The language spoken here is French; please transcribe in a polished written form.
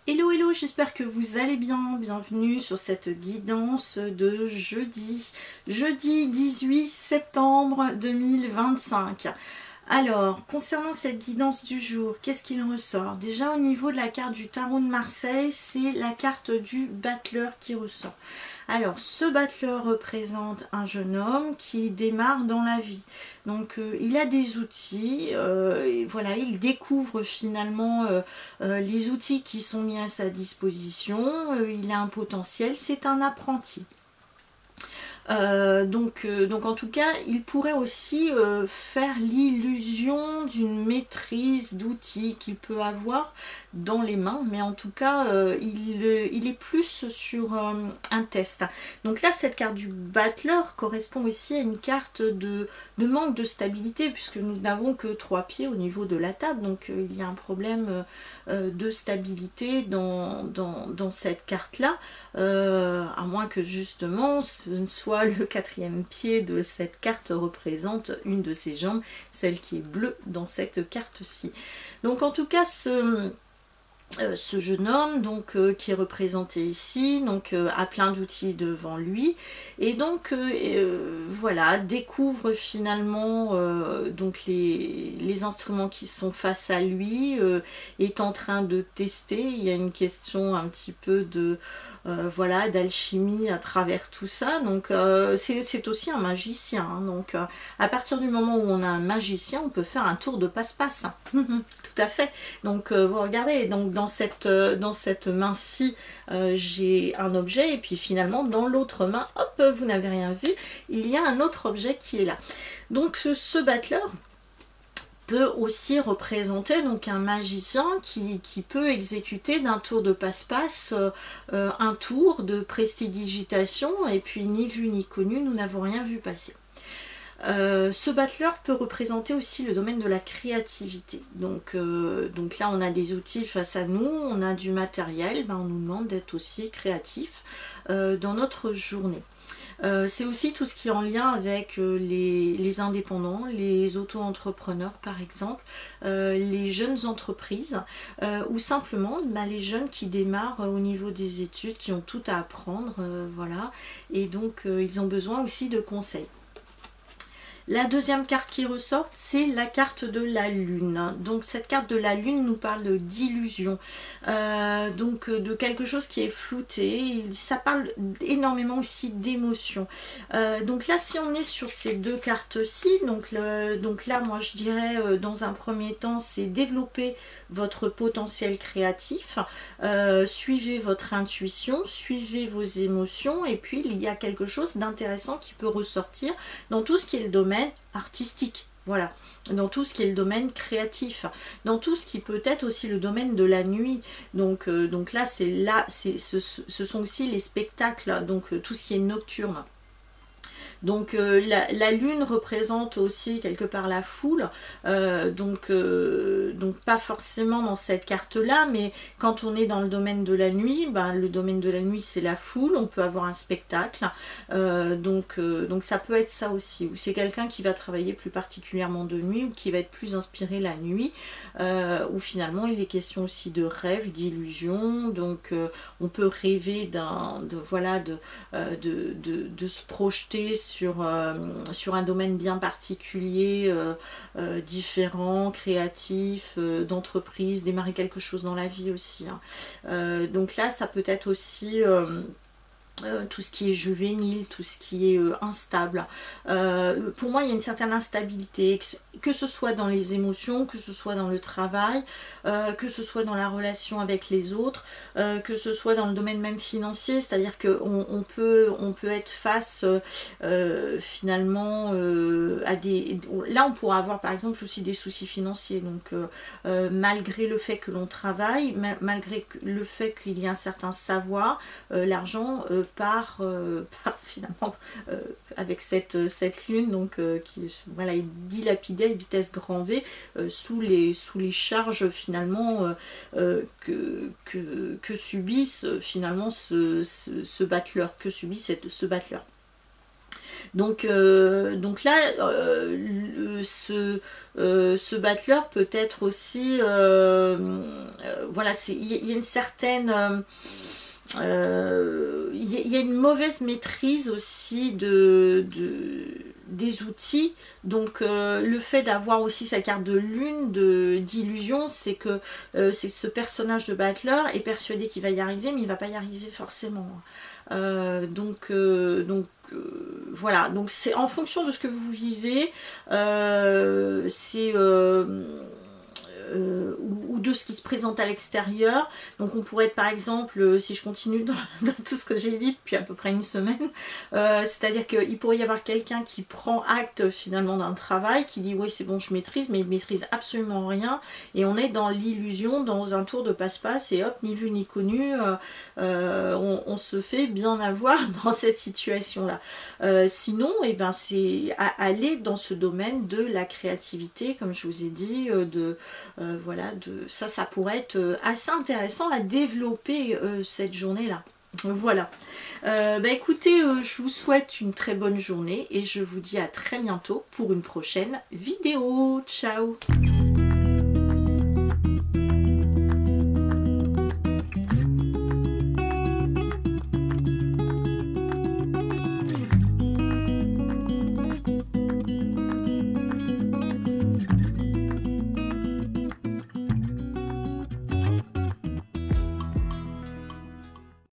Hello hello, j'espère que vous allez bien, bienvenue sur cette guidance de jeudi 18 septembre 2025. Alors, concernant cette guidance du jour, qu'est-ce qu'il ressort? Déjà au niveau de la carte du tarot de Marseille, c'est la carte du battleur qui ressort. Alors, ce battleur représente un jeune homme qui démarre dans la vie. Donc, il a des outils, et voilà, il découvre finalement les outils qui sont mis à sa disposition. Il a un potentiel, c'est un apprenti. Donc en tout cas, il pourrait aussi faire l'illusion d'une maîtrise d'outils qu'il peut avoir dans les mains, mais en tout cas, il est plus sur un test. Donc là, cette carte du battleur correspond aussi à une carte de manque de stabilité, puisque nous n'avons que 3 pieds au niveau de la table, donc il y a un problème de stabilité dans cette carte-là, à moins que justement ce ne soit le 4e pied de cette carte représente une de ses jambes, celle qui est bleue dans cette carte-ci. Donc en tout cas, ce jeune homme donc qui est représenté ici donc a plein d'outils devant lui et donc voilà, découvre finalement donc les instruments qui sont face à lui, est en train de tester. Il y a une question un petit peu de voilà, d'alchimie à travers tout ça. Donc c'est aussi un magicien, hein. Donc à partir du moment où on a un magicien, on peut faire un tour de passe-passe. Tout à fait. Donc vous regardez, donc dans cette main-ci, j'ai un objet, et puis finalement dans l'autre main, hop, vous n'avez rien vu, il y a un autre objet qui est là. Donc ce battleur peut aussi représenter donc un magicien qui peut exécuter d'un tour de passe-passe un tour de prestidigitation, et puis ni vu ni connu, nous n'avons rien vu passer. Ce battleur peut représenter aussi le domaine de la créativité. Donc là, on a des outils face à nous, on a du matériel, on nous demande d'être aussi créatif dans notre journée. C'est aussi tout ce qui est en lien avec les indépendants, les auto-entrepreneurs par exemple, les jeunes entreprises, ou simplement les jeunes qui démarrent au niveau des études, qui ont tout à apprendre, voilà, et donc ils ont besoin aussi de conseils. La deuxième carte qui ressort, c'est la carte de la lune. Donc cette carte de la lune nous parle d'illusion, donc de quelque chose qui est flouté. Ça parle énormément aussi d'émotion. Donc là, si on est sur ces deux cartes-ci, donc là, moi je dirais dans un premier temps, c'est développer votre potentiel créatif, suivez votre intuition, suivez vos émotions, et puis il y a quelque chose d'intéressant qui peut ressortir dans tout ce qui est le domaine artistique, voilà, dans tout ce qui est le domaine créatif, dans tout ce qui peut être aussi le domaine de la nuit. Donc là, ce sont aussi les spectacles, donc tout ce qui est nocturne. Donc la lune représente aussi quelque part la foule, donc pas forcément dans cette carte là, mais quand on est dans le domaine de la nuit, le domaine de la nuit c'est la foule, on peut avoir un spectacle, donc ça peut être ça aussi, ou c'est quelqu'un qui va travailler plus particulièrement de nuit, ou qui va être plus inspiré la nuit, où finalement il est question aussi de rêve, d'illusion. Donc on peut rêver de se projeter sur un domaine bien particulier, différent, créatif, d'entreprise, démarrer quelque chose dans la vie aussi, hein. Donc là, ça peut être aussi tout ce qui est juvénile, tout ce qui est instable. Pour moi, il y a une certaine instabilité, que ce soit dans les émotions, que ce soit dans le travail, que ce soit dans la relation avec les autres, que ce soit dans le domaine même financier, c'est-à-dire qu'on peut être face finalement à des... Là, on pourra avoir par exemple aussi des soucis financiers, donc malgré le fait que l'on travaille, malgré le fait qu'il y a un certain savoir, l'argent part finalement avec cette lune, donc qui voilà, est dilapidée à vitesse grand V sous les charges finalement que subissent finalement ce battleur, que subit ce battleur. Donc là, ce battleur peut être aussi, voilà, il y a une certaine, il y a une mauvaise maîtrise aussi des outils. Donc le fait d'avoir aussi sa carte de lune d'illusion, c'est que ce personnage de battleur est persuadé qu'il va y arriver, mais il va pas y arriver forcément. Voilà, donc c'est en fonction de ce que vous vivez, ou de ce qui se présente à l'extérieur. Donc on pourrait être par exemple, si je continue dans tout ce que j'ai dit depuis à peu près une semaine, c'est-à-dire qu'il pourrait y avoir quelqu'un qui prend acte finalement d'un travail, qui dit oui c'est bon je maîtrise, mais il ne maîtrise absolument rien, et on est dans l'illusion, dans un tour de passe-passe, et hop, ni vu ni connu, on se fait bien avoir dans cette situation-là. Sinon, eh ben, c'est aller dans ce domaine de la créativité, comme je vous ai dit, voilà, ça pourrait être assez intéressant à développer cette journée-là. Voilà. Bah écoutez, je vous souhaite une très bonne journée et je vous dis à très bientôt pour une prochaine vidéo. Ciao!